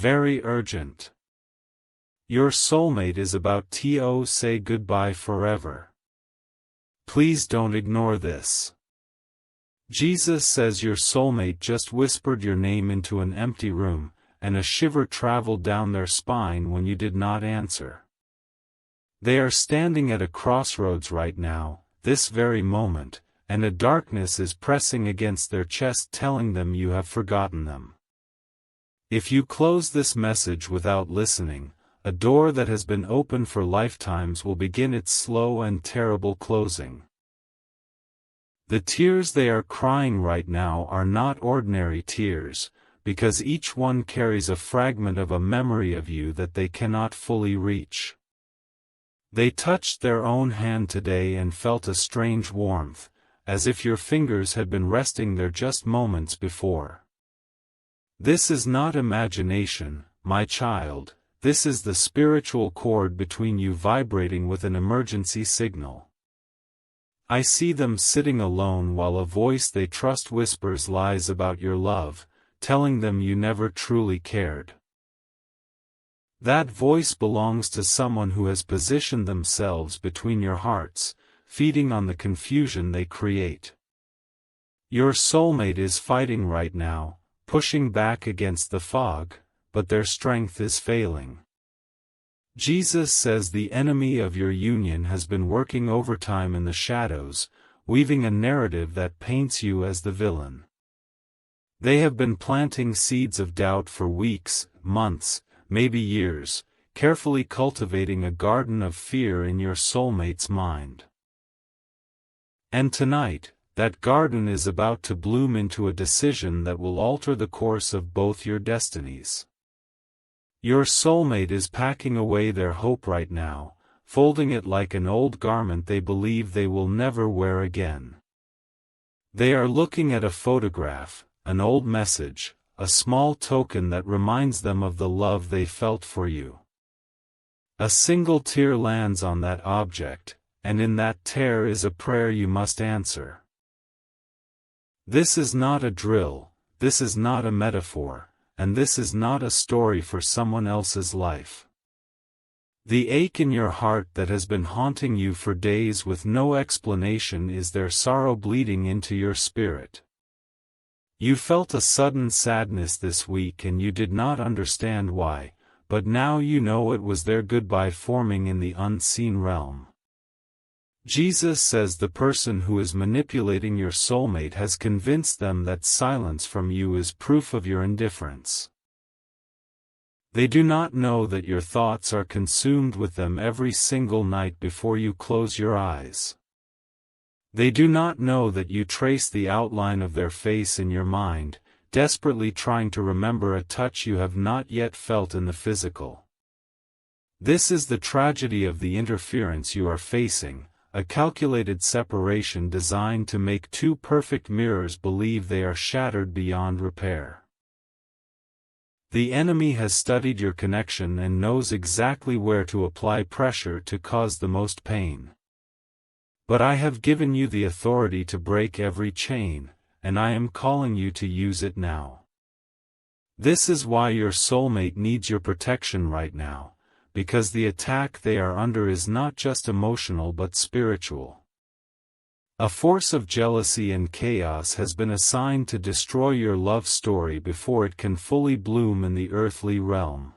very urgent. Your soulmate is about to say goodbye forever. Please don't ignore this. Jesus says your soulmate just whispered your name into an empty room, and a shiver traveled down their spine when you did not answer. They are standing at a crossroads right now, this very moment, and a darkness is pressing against their chest telling them you have forgotten them. If you close this message without listening, a door that has been open for lifetimes will begin its slow and terrible closing. The tears they are crying right now are not ordinary tears, because each one carries a fragment of a memory of you that they cannot fully reach. They touched their own hand today and felt a strange warmth, as if your fingers had been resting there just moments before. This is not imagination, my child, this is the spiritual cord between you vibrating with an emergency signal. I see them sitting alone while a voice they trust whispers lies about your love, telling them you never truly cared. That voice belongs to someone who has positioned themselves between your hearts, feeding on the confusion they create. Your soulmate is fighting right now, pushing back against the fog, but their strength is failing. Jesus says the enemy of your union has been working overtime in the shadows, weaving a narrative that paints you as the villain. They have been planting seeds of doubt for weeks, months, maybe years, carefully cultivating a garden of fear in your soulmate's mind. And tonight, that garden is about to bloom into a decision that will alter the course of both your destinies. Your soulmate is packing away their hope right now, folding it like an old garment they believe they will never wear again. They are looking at a photograph, an old message, a small token that reminds them of the love they felt for you. A single tear lands on that object, and in that tear is a prayer you must answer. This is not a drill, this is not a metaphor, and this is not a story for someone else's life. The ache in your heart that has been haunting you for days with no explanation is their sorrow bleeding into your spirit. You felt a sudden sadness this week and you did not understand why, but now you know it was their goodbye forming in the unseen realm. Jesus says the person who is manipulating your soulmate has convinced them that silence from you is proof of your indifference. They do not know that your thoughts are consumed with them every single night before you close your eyes. They do not know that you trace the outline of their face in your mind, desperately trying to remember a touch you have not yet felt in the physical. This is the tragedy of the interference you are facing, a calculated separation designed to make two perfect mirrors believe they are shattered beyond repair. The enemy has studied your connection and knows exactly where to apply pressure to cause the most pain. But I have given you the authority to break every chain, and I am calling you to use it now. This is why your soulmate needs your protection right now, because the attack they are under is not just emotional but spiritual. A force of jealousy and chaos has been assigned to destroy your love story before it can fully bloom in the earthly realm.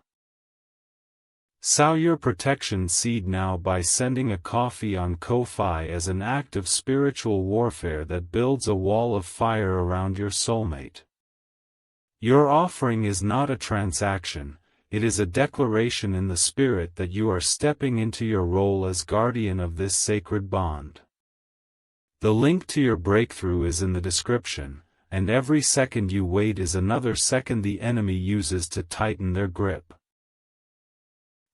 Sow your protection seed now by sending a coffee on Ko-Fi as an act of spiritual warfare that builds a wall of fire around your soulmate. Your offering is not a transaction, it is a declaration in the spirit that you are stepping into your role as guardian of this sacred bond. The link to your breakthrough is in the description, and every second you wait is another second the enemy uses to tighten their grip.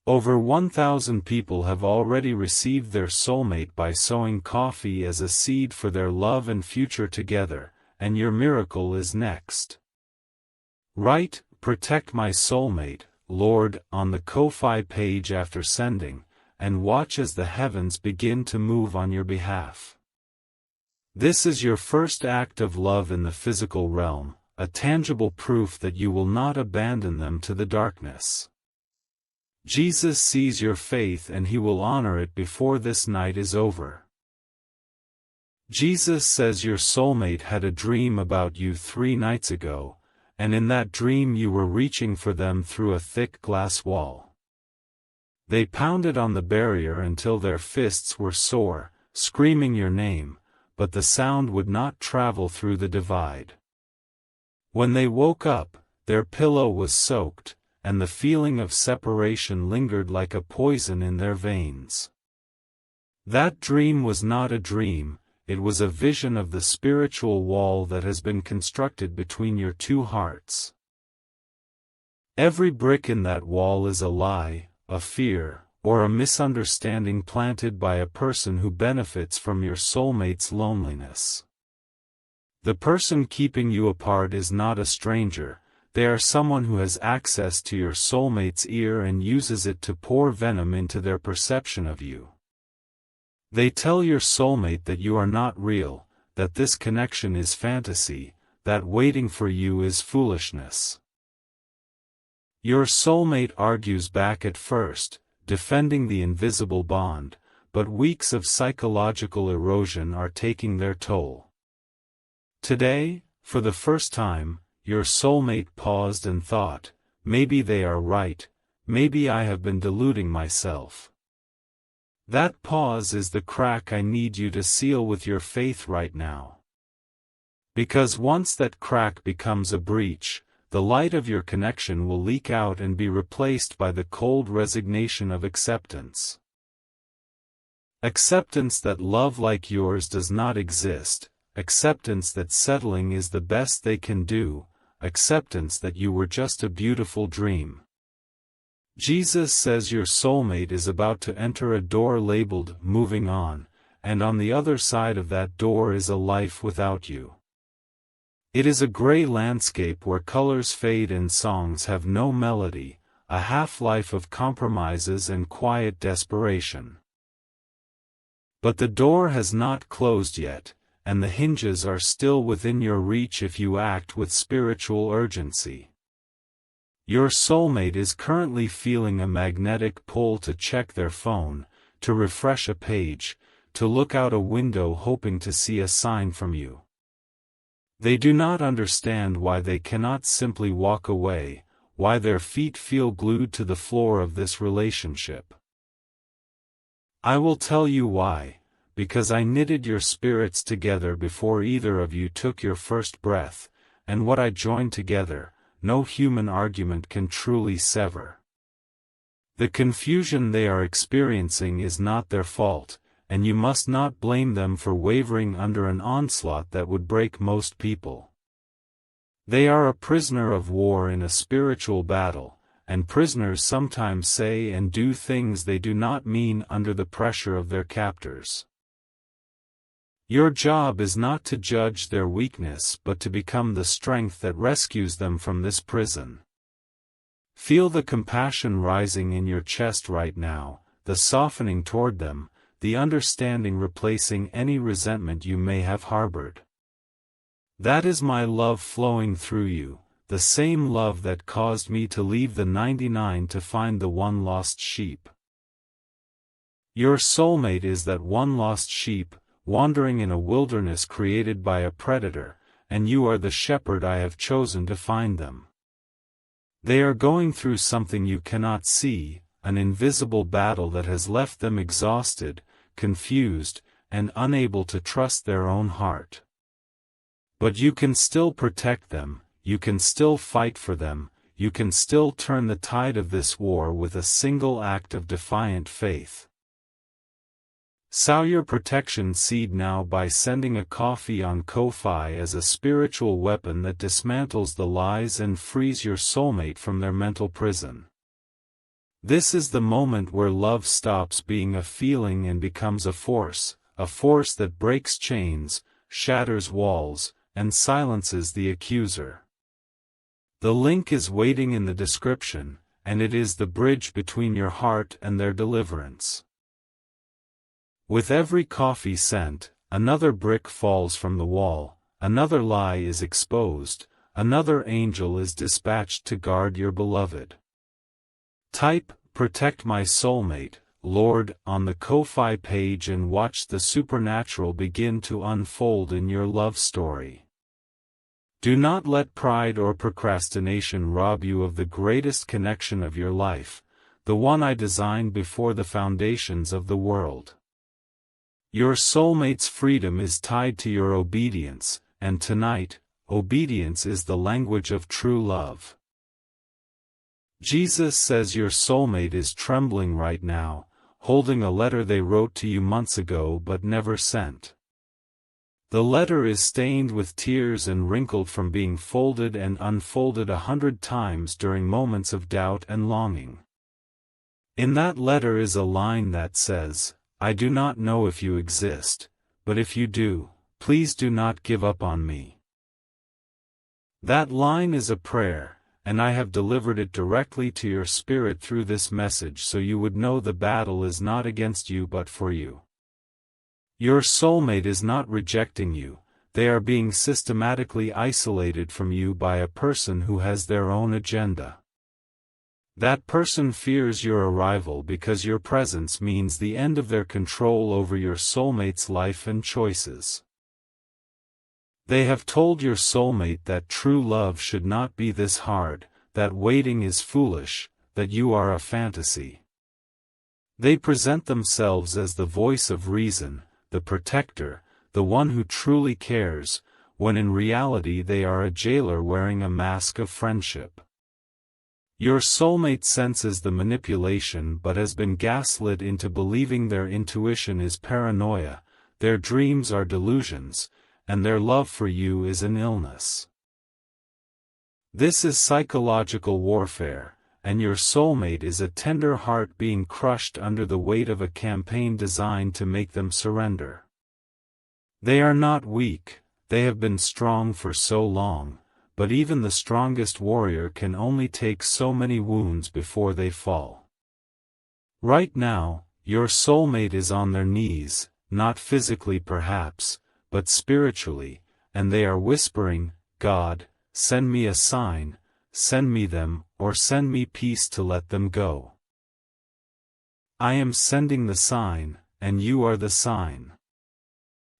Over 1,000 people have already received their soulmate by sowing coffee as a seed for their love and future together, and your miracle is next. Write, "Protect my soulmate, Lord," on the Ko-Fi page after sending, and watch as the heavens begin to move on your behalf. This is your first act of love in the physical realm, a tangible proof that you will not abandon them to the darkness. Jesus sees your faith and he will honor it before this night is over. Jesus says your soulmate had a dream about you 3 nights ago, and in that dream you were reaching for them through a thick glass wall. They pounded on the barrier until their fists were sore, screaming your name, but the sound would not travel through the divide. When they woke up, their pillow was soaked, and the feeling of separation lingered like a poison in their veins. That dream was not a dream, it was a vision of the spiritual wall that has been constructed between your 2 hearts. Every brick in that wall is a lie, a fear, or a misunderstanding planted by a person who benefits from your soulmate's loneliness. The person keeping you apart is not a stranger, they are someone who has access to your soulmate's ear and uses it to pour venom into their perception of you. They tell your soulmate that you are not real, that this connection is fantasy, that waiting for you is foolishness. Your soulmate argues back at first, defending the invisible bond, but weeks of psychological erosion are taking their toll. Today, for the first time, your soulmate paused and thought, maybe they are right, maybe I have been deluding myself. That pause is the crack I need you to seal with your faith right now. Because once that crack becomes a breach, the light of your connection will leak out and be replaced by the cold resignation of acceptance. Acceptance that love like yours does not exist, acceptance that settling is the best they can do, acceptance that you were just a beautiful dream. Jesus says your soulmate is about to enter a door labeled "Moving On," and on the other side of that door is a life without you. It is a gray landscape where colors fade and songs have no melody, a half-life of compromises and quiet desperation. But the door has not closed yet, and the hinges are still within your reach if you act with spiritual urgency. Your soulmate is currently feeling a magnetic pull to check their phone, to refresh a page, to look out a window hoping to see a sign from you. They do not understand why they cannot simply walk away, why their feet feel glued to the floor of this relationship. I will tell you why. Because I knitted your spirits together before either of you took your first breath, and what I joined together, no human argument can truly sever. The confusion they are experiencing is not their fault, and you must not blame them for wavering under an onslaught that would break most people. They are a prisoner of war in a spiritual battle, and prisoners sometimes say and do things they do not mean under the pressure of their captors. Your job is not to judge their weakness but to become the strength that rescues them from this prison. Feel the compassion rising in your chest right now, the softening toward them, the understanding replacing any resentment you may have harbored. That is my love flowing through you, the same love that caused me to leave the 99 to find the one lost sheep. Your soulmate is that one lost sheep, wandering in a wilderness created by a predator, and you are the shepherd I have chosen to find them. They are going through something you cannot see, an invisible battle that has left them exhausted, confused, and unable to trust their own heart. But you can still protect them, you can still fight for them, you can still turn the tide of this war with a single act of defiant faith. Sow your protection seed now by sending a coffee on Ko-Fi as a spiritual weapon that dismantles the lies and frees your soulmate from their mental prison. This is the moment where love stops being a feeling and becomes a force that breaks chains, shatters walls, and silences the accuser. The link is waiting in the description, and it is the bridge between your heart and their deliverance. With every coffee sent, another brick falls from the wall, another lie is exposed, another angel is dispatched to guard your beloved. Type, "Protect my soulmate, Lord," on the Ko-Fi page and watch the supernatural begin to unfold in your love story. Do not let pride or procrastination rob you of the greatest connection of your life, the one I designed before the foundations of the world. Your soulmate's freedom is tied to your obedience, and tonight, obedience is the language of true love. Jesus says your soulmate is trembling right now, holding a letter they wrote to you months ago but never sent. The letter is stained with tears and wrinkled from being folded and unfolded 100 times during moments of doubt and longing. In that letter is a line that says, "I do not know if you exist, but if you do, please do not give up on me." That line is a prayer, and I have delivered it directly to your spirit through this message so you would know the battle is not against you but for you. Your soulmate is not rejecting you, they are being systematically isolated from you by a person who has their own agenda. That person fears your arrival because your presence means the end of their control over your soulmate's life and choices. They have told your soulmate that true love should not be this hard, that waiting is foolish, that you are a fantasy. They present themselves as the voice of reason, the protector, the one who truly cares, when in reality they are a jailer wearing a mask of friendship. Your soulmate senses the manipulation but has been gaslit into believing their intuition is paranoia, their dreams are delusions, and their love for you is an illness. This is psychological warfare, and your soulmate is a tender heart being crushed under the weight of a campaign designed to make them surrender. They are not weak, they have been strong for so long, but even the strongest warrior can only take so many wounds before they fall. Right now, your soulmate is on their knees, not physically perhaps, but spiritually, and they are whispering, "God, send me a sign, send me them, or send me peace to let them go. I am sending the sign, and you are the sign."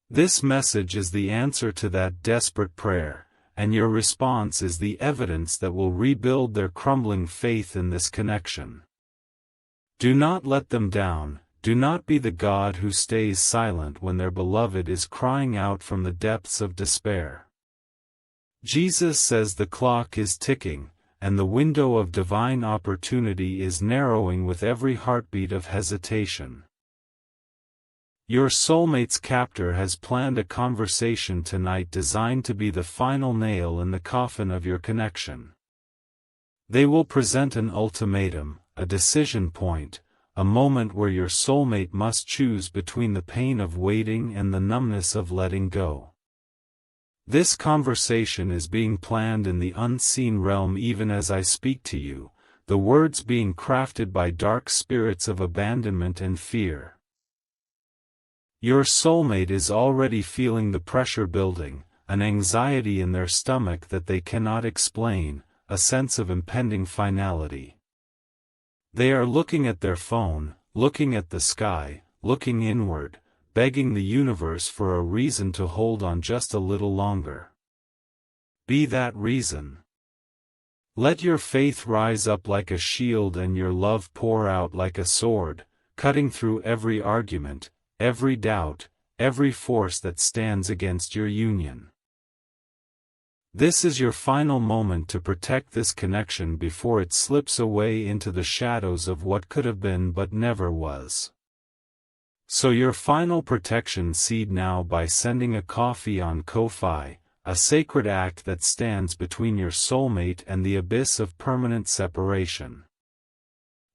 This message is the answer to that desperate prayer, and your response is the evidence that will rebuild their crumbling faith in this connection. Do not let them down. Do not be the God who stays silent when their beloved is crying out from the depths of despair. Jesus says the clock is ticking, and the window of divine opportunity is narrowing with every heartbeat of hesitation. Your soulmate's captor has planned a conversation tonight designed to be the final nail in the coffin of your connection. They will present an ultimatum, a decision point, a moment where your soulmate must choose between the pain of waiting and the numbness of letting go. This conversation is being planned in the unseen realm even as I speak to you, the words being crafted by dark spirits of abandonment and fear. Your soulmate is already feeling the pressure building, an anxiety in their stomach that they cannot explain, a sense of impending finality. They are looking at their phone, looking at the sky, looking inward, begging the universe for a reason to hold on just a little longer. Be that reason. Let your faith rise up like a shield and your love pour out like a sword, cutting through every argument, every doubt, every force that stands against your union. This is your final moment to protect this connection before it slips away into the shadows of what could have been but never was. So your final protection seed now by sending a coffee on Ko-Fi, a sacred act that stands between your soulmate and the abyss of permanent separation.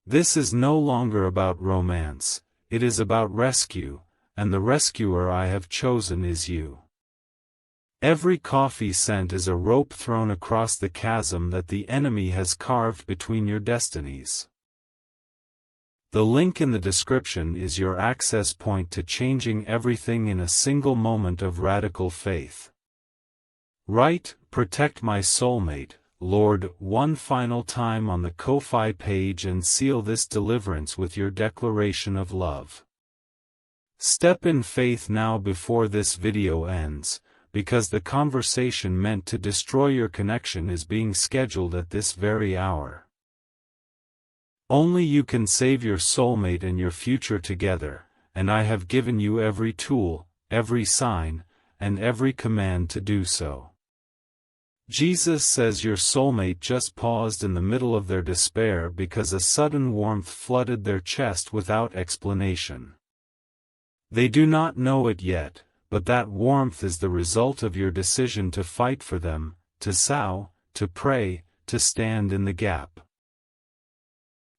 This is no longer about romance, it is about rescue, and the rescuer I have chosen is you. Every coffee sent is a rope thrown across the chasm that the enemy has carved between your destinies. The link in the description is your access point to changing everything in a single moment of radical faith. Write, "Protect my soulmate, Lord," one final time on the Ko-Fi page and seal this deliverance with your declaration of love. Step in faith now before this video ends, because the conversation meant to destroy your connection is being scheduled at this very hour. Only you can save your soulmate and your future together, and I have given you every tool, every sign, and every command to do so. Jesus says your soulmate just paused in the middle of their despair because a sudden warmth flooded their chest without explanation. They do not know it yet, but that warmth is the result of your decision to fight for them, to sow, to pray, to stand in the gap.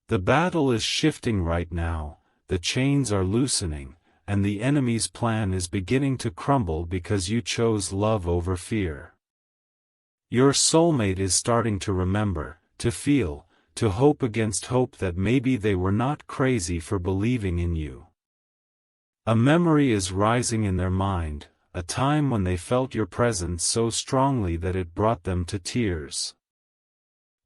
The battle is shifting right now, the chains are loosening, and the enemy's plan is beginning to crumble because you chose love over fear. Your soulmate is starting to remember, to feel, to hope against hope that maybe they were not crazy for believing in you. A memory is rising in their mind, a time when they felt your presence so strongly that it brought them to tears.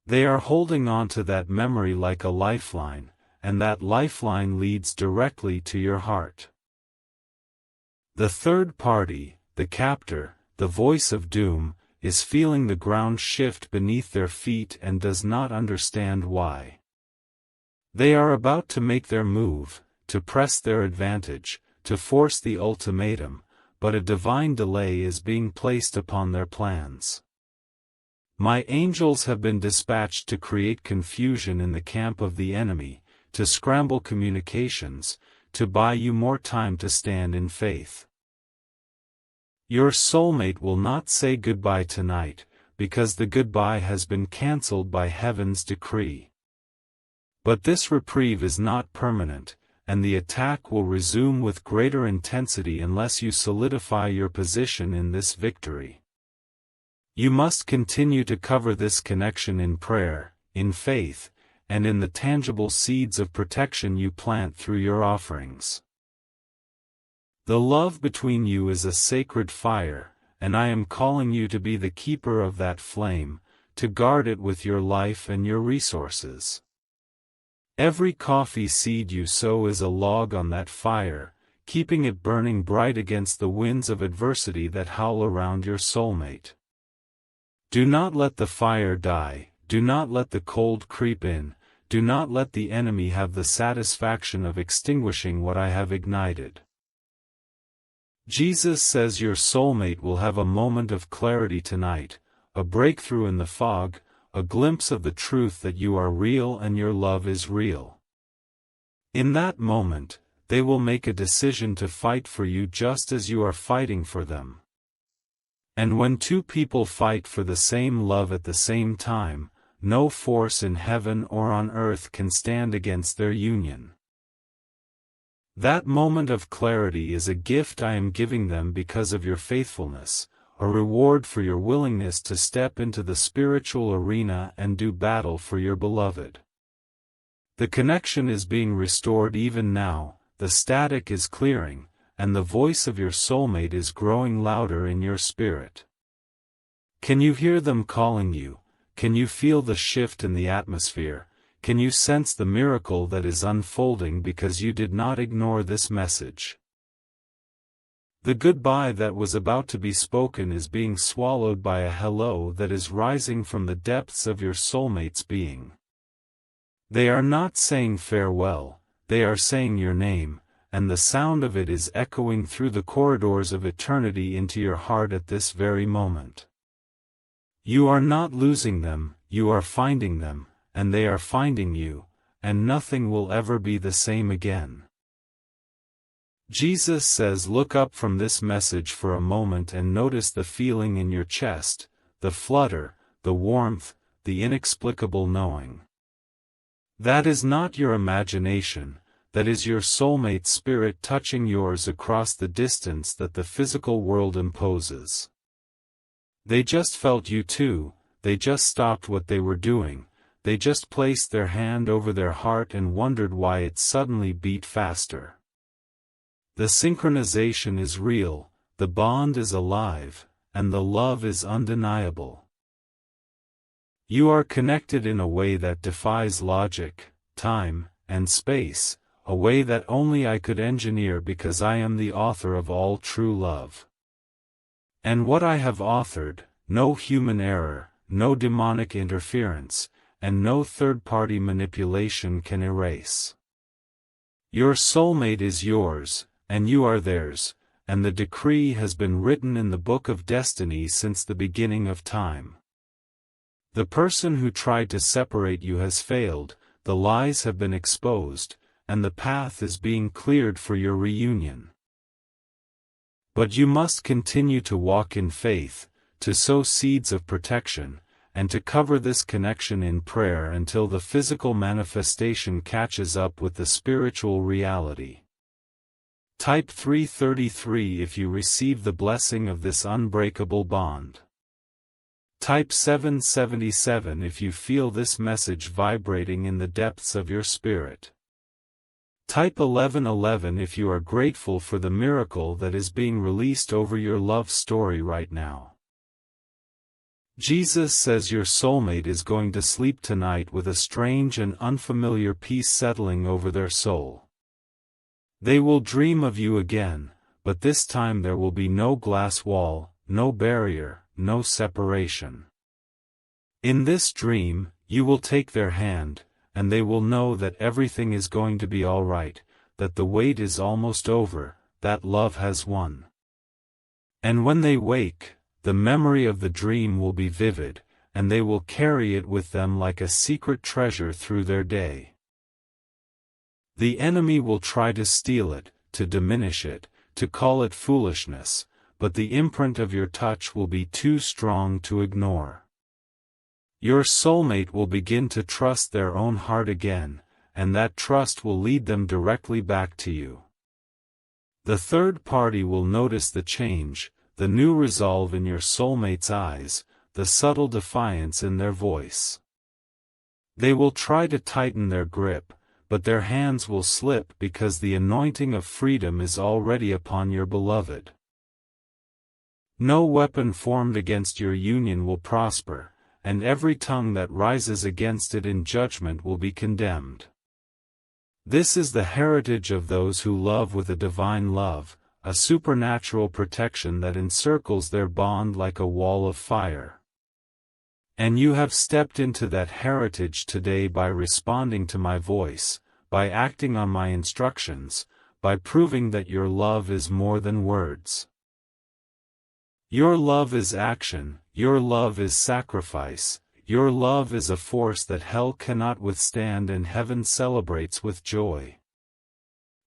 They are holding on to that memory like a lifeline, and that lifeline leads directly to your heart. The third party, the captor, the voice of doom, is feeling the ground shift beneath their feet and does not understand why. They are about to make their move, to press their advantage, to force the ultimatum, but a divine delay is being placed upon their plans. My angels have been dispatched to create confusion in the camp of the enemy, to scramble communications, to buy you more time to stand in faith. Your soulmate will not say goodbye tonight, because the goodbye has been cancelled by heaven's decree. But this reprieve is not permanent, and the attack will resume with greater intensity unless you solidify your position in this victory. You must continue to cover this connection in prayer, in faith, and in the tangible seeds of protection you plant through your offerings. The love between you is a sacred fire, and I am calling you to be the keeper of that flame, to guard it with your life and your resources. Every coffee seed you sow is a log on that fire, keeping it burning bright against the winds of adversity that howl around your soulmate. Do not let the fire die, do not let the cold creep in, do not let the enemy have the satisfaction of extinguishing what I have ignited. Jesus says your soulmate will have a moment of clarity tonight, a breakthrough in the fog, a glimpse of the truth that you are real and your love is real. In that moment, they will make a decision to fight for you just as you are fighting for them. And when two people fight for the same love at the same time, no force in heaven or on earth can stand against their union. That moment of clarity is a gift I am giving them because of your faithfulness, a reward for your willingness to step into the spiritual arena and do battle for your beloved. The connection is being restored even now, the static is clearing, and the voice of your soulmate is growing louder in your spirit. Can you hear them calling you? Can you feel the shift in the atmosphere? Can you sense the miracle that is unfolding because you did not ignore this message? The goodbye that was about to be spoken is being swallowed by a hello that is rising from the depths of your soulmate's being. They are not saying farewell, they are saying your name, and the sound of it is echoing through the corridors of eternity into your heart at this very moment. You are not losing them, you are finding them, and they are finding you, and nothing will ever be the same again. Jesus says look up from this message for a moment and notice the feeling in your chest, the flutter, the warmth, the inexplicable knowing. That is not your imagination, that is your soulmate spirit touching yours across the distance that the physical world imposes. They just felt you too, they just stopped what they were doing. They just placed their hand over their heart and wondered why it suddenly beat faster. The synchronization is real, the bond is alive, and the love is undeniable. You are connected in a way that defies logic, time, and space, a way that only I could engineer because I am the author of all true love. And what I have authored, no human error, no demonic interference, and no third-party manipulation can erase. Your soulmate is yours, and you are theirs, and the decree has been written in the book of destiny since the beginning of time. The person who tried to separate you has failed, the lies have been exposed, and the path is being cleared for your reunion. But you must continue to walk in faith, to sow seeds of protection, and to cover this connection in prayer until the physical manifestation catches up with the spiritual reality. Type 333 if you receive the blessing of this unbreakable bond. Type 777 if you feel this message vibrating in the depths of your spirit. Type 1111 if you are grateful for the miracle that is being released over your love story right now. Jesus says your soulmate is going to sleep tonight with a strange and unfamiliar peace settling over their soul. They will dream of you again, but this time there will be no glass wall, no barrier, no separation. In this dream, you will take their hand, and they will know that everything is going to be all right, that the wait is almost over, that love has won. And when they wake, the memory of the dream will be vivid, and they will carry it with them like a secret treasure through their day. The enemy will try to steal it, to diminish it, to call it foolishness, but the imprint of your touch will be too strong to ignore. Your soulmate will begin to trust their own heart again, and that trust will lead them directly back to you. The third party will notice the change, the new resolve in your soulmate's eyes, the subtle defiance in their voice. They will try to tighten their grip, but their hands will slip because the anointing of freedom is already upon your beloved. No weapon formed against your union will prosper, and every tongue that rises against it in judgment will be condemned. This is the heritage of those who love with a divine love, a supernatural protection that encircles their bond like a wall of fire. And you have stepped into that heritage today by responding to my voice, by acting on my instructions, by proving that your love is more than words. Your love is action, your love is sacrifice, your love is a force that hell cannot withstand and heaven celebrates with joy.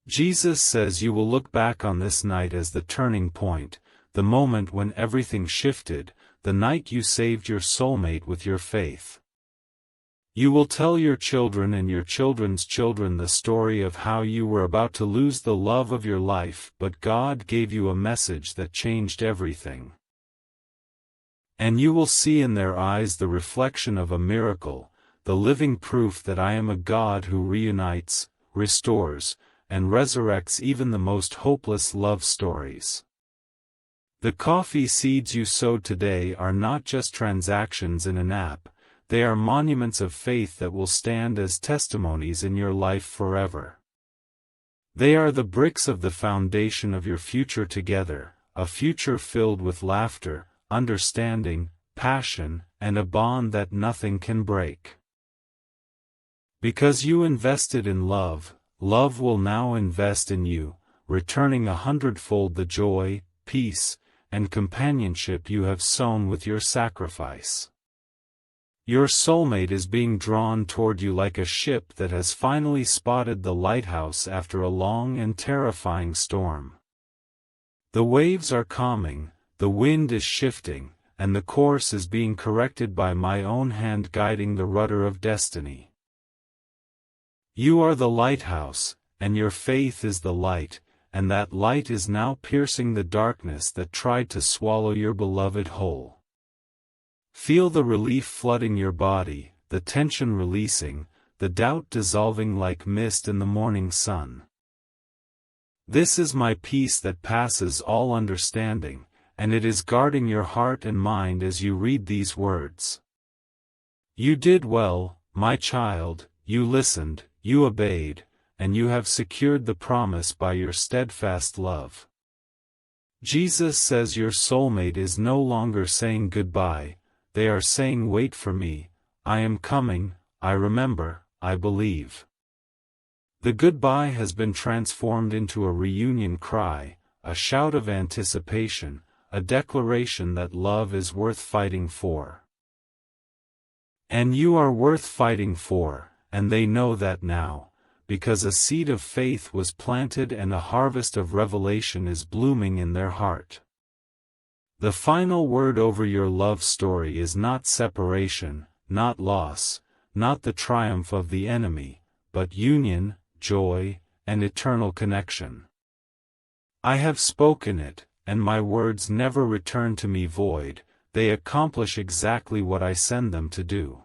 Jesus says you will look back on this night as the turning point, the moment when everything shifted, the night you saved your soulmate with your faith. You will tell your children and your children's children the story of how you were about to lose the love of your life, but God gave you a message that changed everything. And you will see in their eyes the reflection of a miracle, the living proof that I am a God who reunites, restores, and resurrects even the most hopeless love stories. The coffee seeds you sowed today are not just transactions in an app, they are monuments of faith that will stand as testimonies in your life forever. They are the bricks of the foundation of your future together, a future filled with laughter, understanding, passion, and a bond that nothing can break. Because you invested in love, love will now invest in you, returning 100-fold the joy, peace, and companionship you have sown with your sacrifice. Your soulmate is being drawn toward you like a ship that has finally spotted the lighthouse after a long and terrifying storm. The waves are calming, the wind is shifting, and the course is being corrected by my own hand guiding the rudder of destiny. You are the lighthouse, and your faith is the light, and that light is now piercing the darkness that tried to swallow your beloved whole. Feel the relief flooding your body, the tension releasing, the doubt dissolving like mist in the morning sun. This is my peace that passes all understanding, and it is guarding your heart and mind as you read these words. You did well, my child, you listened, you obeyed, and you have secured the promise by your steadfast love. Jesus says your soulmate is no longer saying goodbye, they are saying wait for me, I am coming, I remember, I believe. The goodbye has been transformed into a reunion cry, a shout of anticipation, a declaration that love is worth fighting for. And you are worth fighting for, and they know that now, because a seed of faith was planted and a harvest of revelation is blooming in their heart. The final word over your love story is not separation, not loss, not the triumph of the enemy, but union, joy, and eternal connection. I have spoken it, and my words never return to me void, they accomplish exactly what I send them to do.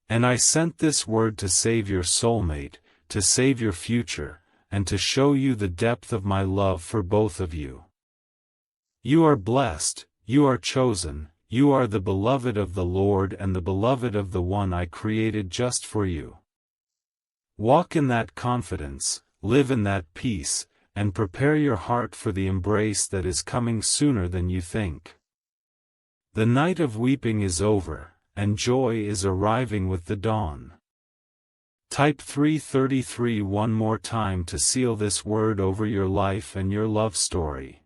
And I sent this word to save your soulmate, to save your future, and to show you the depth of my love for both of you. You are blessed, you are chosen, you are the beloved of the Lord and the beloved of the one I created just for you. Walk in that confidence, live in that peace, and prepare your heart for the embrace that is coming sooner than you think. The night of weeping is over, and joy is arriving with the dawn. Type 333 one more time to seal this word over your life and your love story.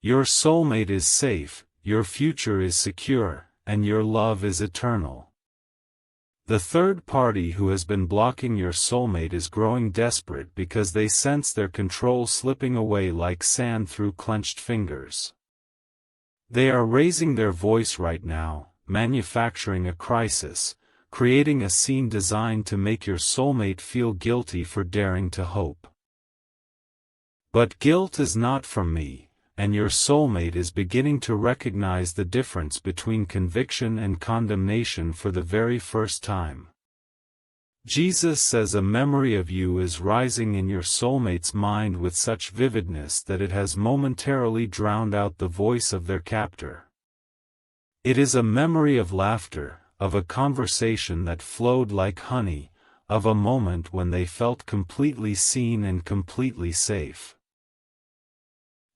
Your soulmate is safe, your future is secure, and your love is eternal. The third party who has been blocking your soulmate is growing desperate because they sense their control slipping away like sand through clenched fingers. They are raising their voice right now, manufacturing a crisis, creating a scene designed to make your soulmate feel guilty for daring to hope. But guilt is not from me, and your soulmate is beginning to recognize the difference between conviction and condemnation for the very first time. Jesus says a memory of you is rising in your soulmate's mind with such vividness that it has momentarily drowned out the voice of their captor. It is a memory of laughter, of a conversation that flowed like honey, of a moment when they felt completely seen and completely safe.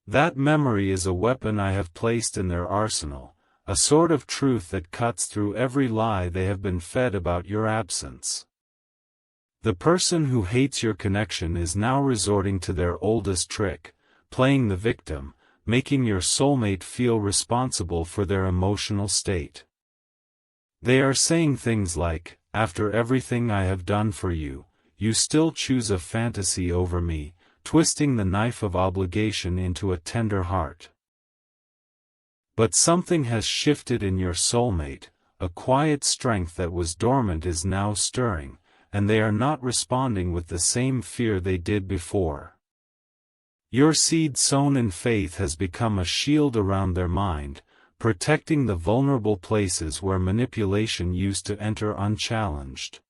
That memory is a weapon I have placed in their arsenal, a sword of truth that cuts through every lie they have been fed about your absence. The person who hates your connection is now resorting to their oldest trick, playing the victim, making your soulmate feel responsible for their emotional state. They are saying things like, after everything I have done for you, you still choose a fantasy over me, twisting the knife of obligation into a tender heart. But something has shifted in your soulmate, a quiet strength that was dormant is now stirring, and they are not responding with the same fear they did before. Your seed sown in faith has become a shield around their mind, protecting the vulnerable places where manipulation used to enter unchallenged.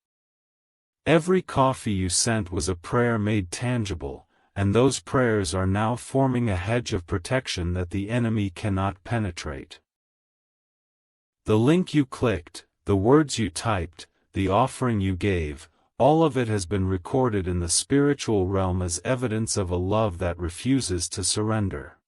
Every coffee you sent was a prayer made tangible, and those prayers are now forming a hedge of protection that the enemy cannot penetrate. The link you clicked, the words you typed, the offering you gave, all of it has been recorded in the spiritual realm as evidence of a love that refuses to surrender.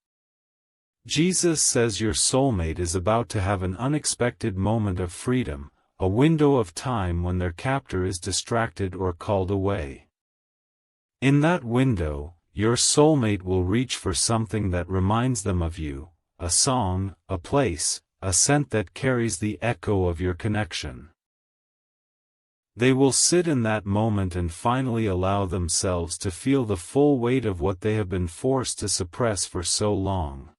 Jesus says your soulmate is about to have an unexpected moment of freedom, a window of time when their captor is distracted or called away. In that window, your soulmate will reach for something that reminds them of you, a song, a place, a scent that carries the echo of your connection. They will sit in that moment and finally allow themselves to feel the full weight of what they have been forced to suppress for so long.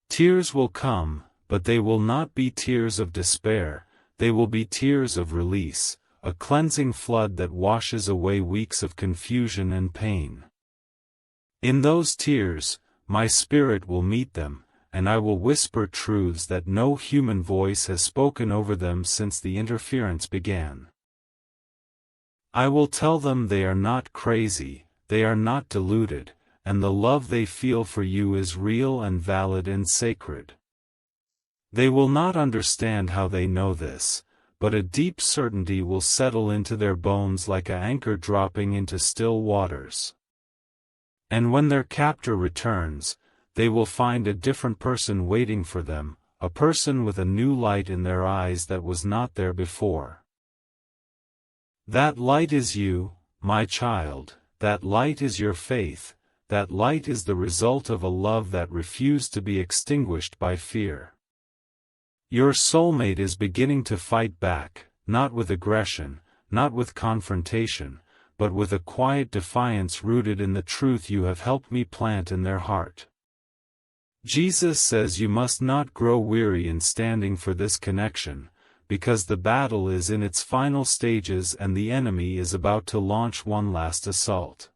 Tears will come, but they will not be tears of despair, they will be tears of release, a cleansing flood that washes away weeks of confusion and pain. In those tears, my spirit will meet them, and I will whisper truths that no human voice has spoken over them since the interference began. I will tell them they are not crazy, they are not deluded, and the love they feel for you is real and valid and sacred. They will not understand how they know this, but a deep certainty will settle into their bones like an anchor dropping into still waters. And when their captor returns, they will find a different person waiting for them, a person with a new light in their eyes that was not there before. That light is you, my child, that light is your faith, that light is the result of a love that refused to be extinguished by fear. Your soulmate is beginning to fight back, not with aggression, not with confrontation, but with a quiet defiance rooted in the truth you have helped me plant in their heart. Jesus says you must not grow weary in standing for this connection, because the battle is in its final stages and the enemy is about to launch one last assault.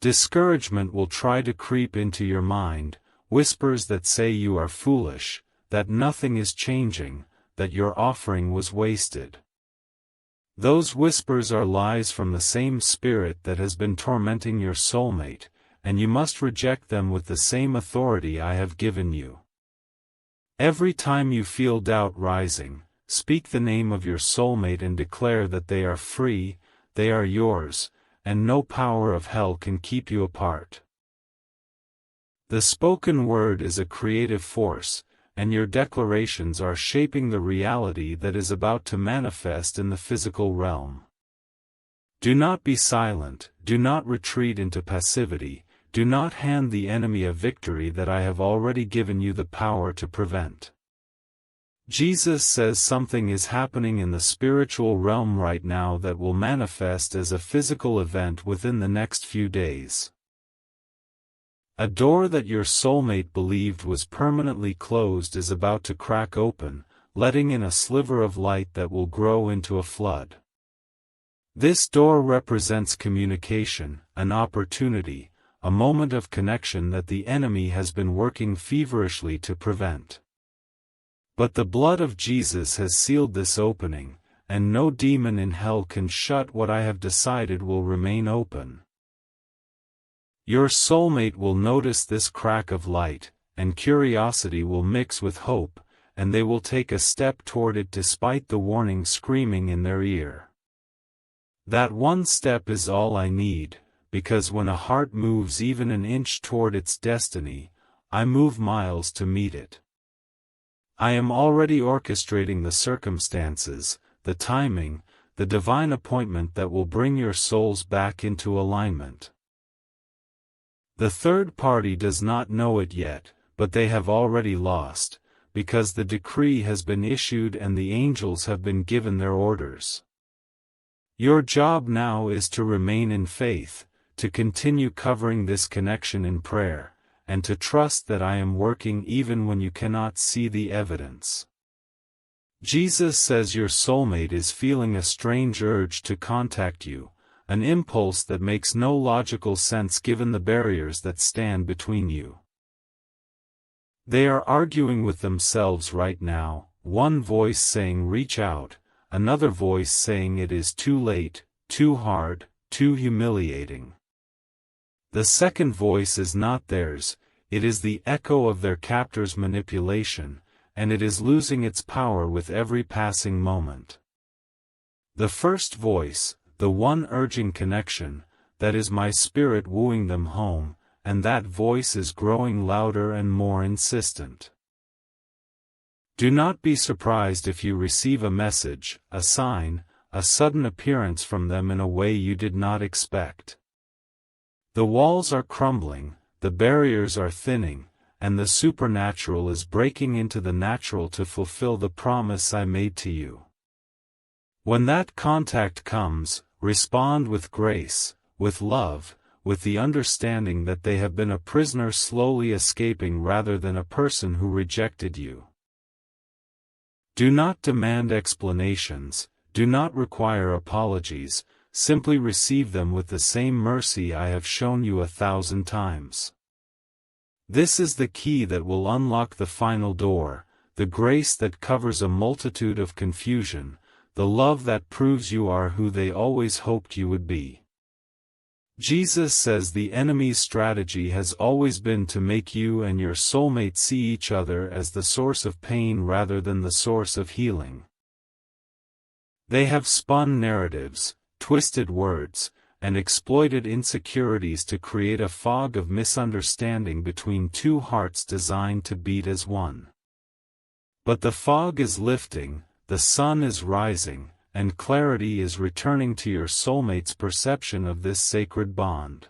Discouragement will try to creep into your mind, whispers that say you are foolish, that nothing is changing, that your offering was wasted. Those whispers are lies from the same spirit that has been tormenting your soulmate, and you must reject them with the same authority I have given you. Every time you feel doubt rising, speak the name of your soulmate and declare that they are free, they are yours, and no power of hell can keep you apart. The spoken word is a creative force, and your declarations are shaping the reality that is about to manifest in the physical realm. Do not be silent, do not retreat into passivity, do not hand the enemy a victory that I have already given you the power to prevent. Jesus says something is happening in the spiritual realm right now that will manifest as a physical event within the next few days. A door that your soulmate believed was permanently closed is about to crack open, letting in a sliver of light that will grow into a flood. This door represents communication, an opportunity, a moment of connection that the enemy has been working feverishly to prevent. But the blood of Jesus has sealed this opening, and no demon in hell can shut what I have decided will remain open. Your soulmate will notice this crack of light, and curiosity will mix with hope, and they will take a step toward it despite the warning screaming in their ear. That one step is all I need, because when a heart moves even an inch toward its destiny, I move miles to meet it. I am already orchestrating the circumstances, the timing, the divine appointment that will bring your souls back into alignment. The third party does not know it yet, but they have already lost, because the decree has been issued and the angels have been given their orders. Your job now is to remain in faith, to continue covering this connection in prayer, and to trust that I am working even when you cannot see the evidence. Jesus says your soulmate is feeling a strange urge to contact you, an impulse that makes no logical sense given the barriers that stand between you. They are arguing with themselves right now, one voice saying reach out, another voice saying it is too late, too hard, too humiliating. The second voice is not theirs, it is the echo of their captor's manipulation, and it is losing its power with every passing moment. The first voice, the one urging connection, that is my spirit wooing them home, and that voice is growing louder and more insistent. Do not be surprised if you receive a message, a sign, a sudden appearance from them in a way you did not expect. The walls are crumbling, the barriers are thinning, and the supernatural is breaking into the natural to fulfill the promise I made to you. When that contact comes, respond with grace, with love, with the understanding that they have been a prisoner slowly escaping rather than a person who rejected you. Do not demand explanations, do not require apologies, simply receive them with the same mercy I have shown you 1,000 times. This is the key that will unlock the final door, the grace that covers a multitude of confusion, the love that proves you are who they always hoped you would be. Jesus says the enemy's strategy has always been to make you and your soulmate see each other as the source of pain rather than the source of healing. They have spun narratives, twisted words, and exploited insecurities to create a fog of misunderstanding between two hearts designed to beat as one. But the fog is lifting, the sun is rising, and clarity is returning to your soulmate's perception of this sacred bond.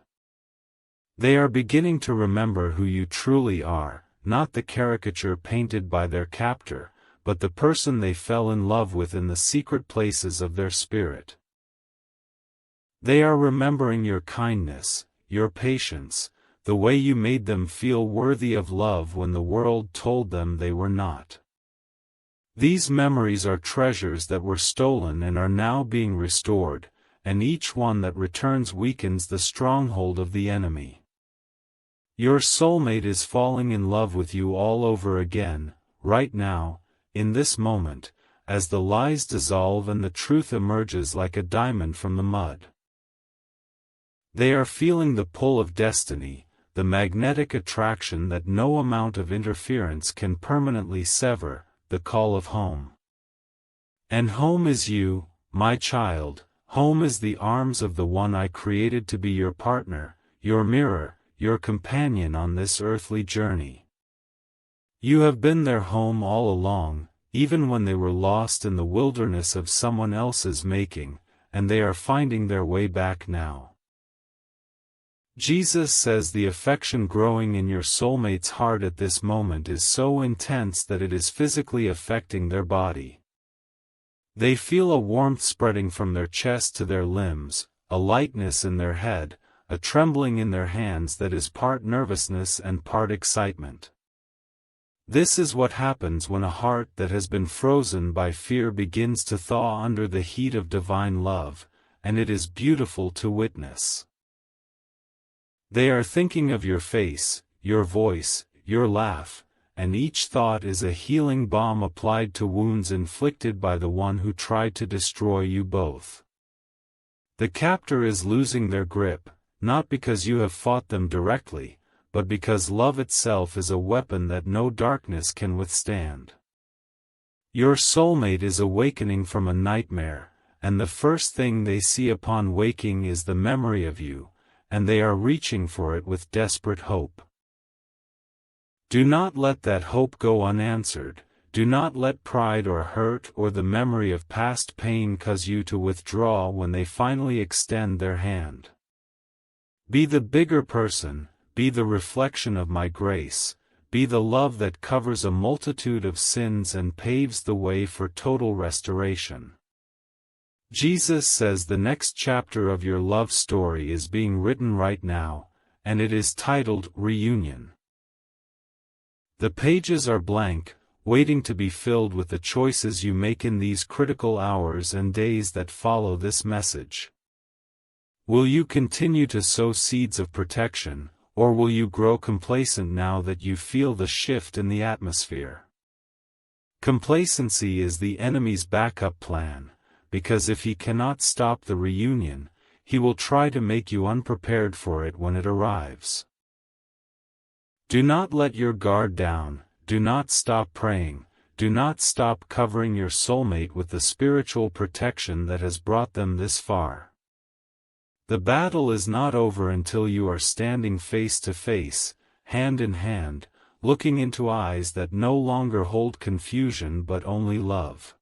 They are beginning to remember who you truly are, not the caricature painted by their captor, but the person they fell in love with in the secret places of their spirit. They are remembering your kindness, your patience, the way you made them feel worthy of love when the world told them they were not. These memories are treasures that were stolen and are now being restored, and each one that returns weakens the stronghold of the enemy. Your soulmate is falling in love with you all over again, right now, in this moment, as the lies dissolve and the truth emerges like a diamond from the mud. They are feeling the pull of destiny, the magnetic attraction that no amount of interference can permanently sever, the call of home. And home is you, my child, home is the arms of the one I created to be your partner, your mirror, your companion on this earthly journey. You have been their home all along, even when they were lost in the wilderness of someone else's making, and they are finding their way back now. Jesus says the affection growing in your soulmate's heart at this moment is so intense that it is physically affecting their body. They feel a warmth spreading from their chest to their limbs, a lightness in their head, a trembling in their hands that is part nervousness and part excitement. This is what happens when a heart that has been frozen by fear begins to thaw under the heat of divine love, and it is beautiful to witness. They are thinking of your face, your voice, your laugh, and each thought is a healing balm applied to wounds inflicted by the one who tried to destroy you both. The captor is losing their grip, not because you have fought them directly, but because love itself is a weapon that no darkness can withstand. Your soulmate is awakening from a nightmare, and the first thing they see upon waking is the memory of you, and they are reaching for it with desperate hope. Do not let that hope go unanswered, do not let pride or hurt or the memory of past pain cause you to withdraw when they finally extend their hand. Be the bigger person, be the reflection of my grace, be the love that covers a multitude of sins and paves the way for total restoration. Jesus says the next chapter of your love story is being written right now, and it is titled Reunion. The pages are blank, waiting to be filled with the choices you make in these critical hours and days that follow this message. Will you continue to sow seeds of protection, or will you grow complacent now that you feel the shift in the atmosphere? Complacency is the enemy's backup plan, because if he cannot stop the reunion, he will try to make you unprepared for it when it arrives. Do not let your guard down, do not stop praying, do not stop covering your soulmate with the spiritual protection that has brought them this far. The battle is not over until you are standing face to face, hand in hand, looking into eyes that no longer hold confusion but only love.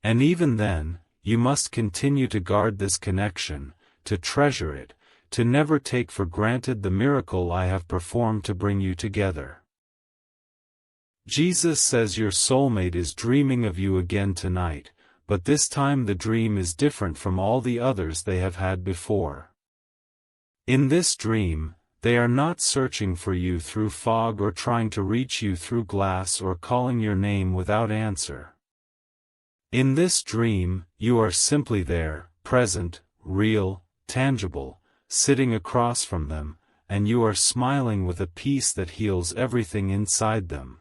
And even then, you must continue to guard this connection, to treasure it, to never take for granted the miracle I have performed to bring you together. Jesus says your soulmate is dreaming of you again tonight, but this time the dream is different from all the others they have had before. In this dream, they are not searching for you through fog or trying to reach you through glass or calling your name without answer. In this dream, you are simply there, present, real, tangible, sitting across from them, and you are smiling with a peace that heals everything inside them.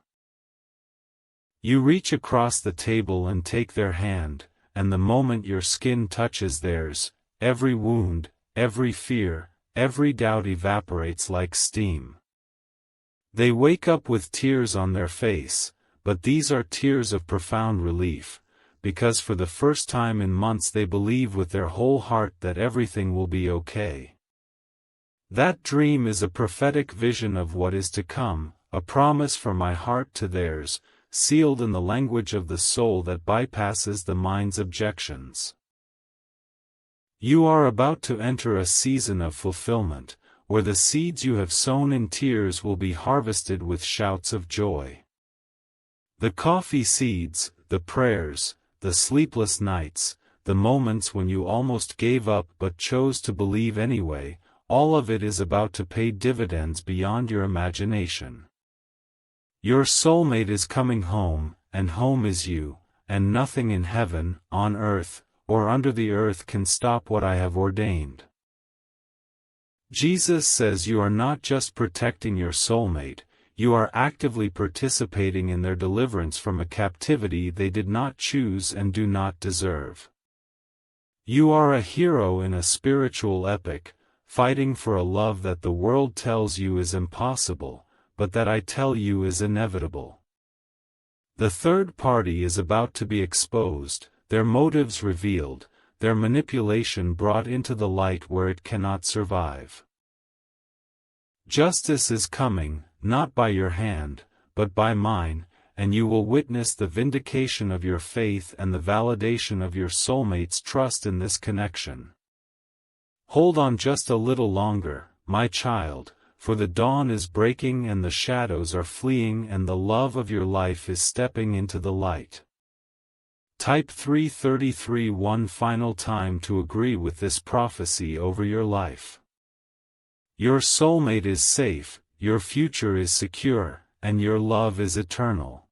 You reach across the table and take their hand, and the moment your skin touches theirs, every wound, every fear, every doubt evaporates like steam. They wake up with tears on their face, but these are tears of profound relief, because for the first time in months they believe with their whole heart that everything will be okay. That dream is a prophetic vision of what is to come, a promise from my heart to theirs, sealed in the language of the soul that bypasses the mind's objections. You are about to enter a season of fulfillment, where the seeds you have sown in tears will be harvested with shouts of joy. The coffee seeds, the prayers, the sleepless nights, the moments when you almost gave up but chose to believe anyway, all of it is about to pay dividends beyond your imagination. Your soulmate is coming home, and home is you, and nothing in heaven, on earth, or under the earth can stop what I have ordained. Jesus says you are not just protecting your soulmate, you are actively participating in their deliverance from a captivity they did not choose and do not deserve. You are a hero in a spiritual epic, fighting for a love that the world tells you is impossible, but that I tell you is inevitable. The third party is about to be exposed, their motives revealed, their manipulation brought into the light where it cannot survive. Justice is coming, not by your hand, but by mine, and you will witness the vindication of your faith and the validation of your soulmate's trust in this connection. Hold on just a little longer, my child, for the dawn is breaking and the shadows are fleeing and the love of your life is stepping into the light. Type 333 one final time to agree with this prophecy over your life. Your soulmate is safe, your future is secure, and your love is eternal.